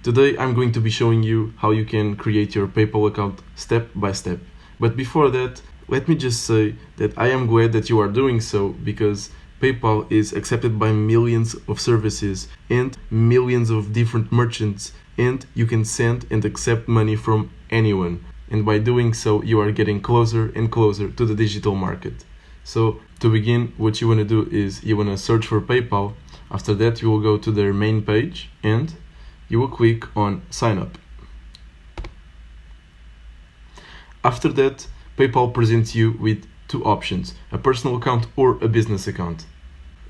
Today I'm going to be showing you how you can create your PayPal account step by step. But before that, let me just say that I am glad that you are doing so, because PayPal is accepted by millions of services and millions of different merchants, and you can send and accept money from anyone. And by doing so, you are getting closer and closer to the digital market. So to begin, what you want to do is you want to search for PayPal. After that, you will go to their main page and you will click on sign up. After that, PayPal presents you with two options, a personal account or a business account.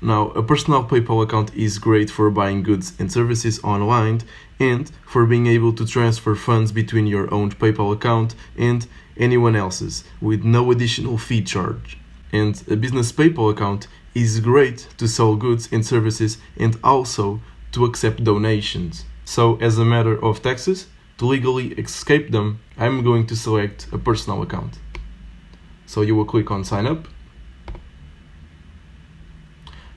Now, a personal PayPal account is great for buying goods and services online and for being able to transfer funds between your own PayPal account and anyone else's with no additional fee charge. And a business PayPal account is great to sell goods and services and also to accept donations. So, as a matter of taxes, to legally escape them, I'm going to select a personal account. So you will click on sign up.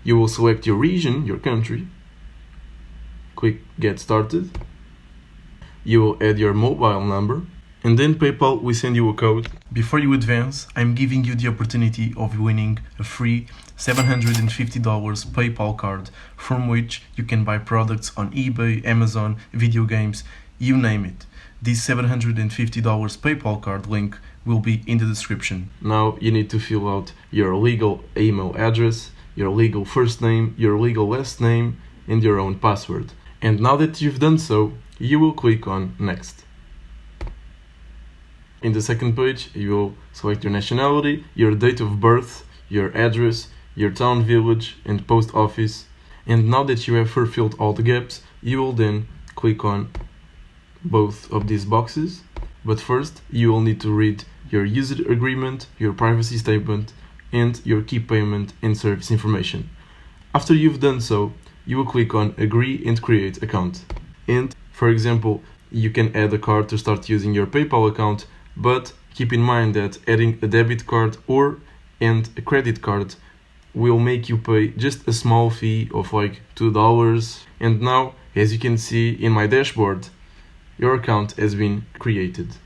You will select your region, your country. Click get started. You will add your mobile number. And then PayPal will send you a code. Before you advance, I'm giving you the opportunity of winning a free $750 PayPal card from which you can buy products on eBay, Amazon, video games, you name it. This $750 PayPal card link will be in the description. Now you need to fill out your legal email address, your legal first name, your legal last name, and your own password. And now that you've done so, you will click on next. In the second page, you will select your nationality, your date of birth, your address, your town, village, and post office. And now that you have fulfilled all the gaps, you will then click on both of these boxes. But first, you will need to read your user agreement, your privacy statement, and your key payment and service information. After you've done so, you will click on agree and create account. And for example, you can add a card to start using your PayPal account, but keep in mind that adding a debit card and a credit card will make you pay just a small fee of like $2. And now, as you can see in my dashboard, your account has been created.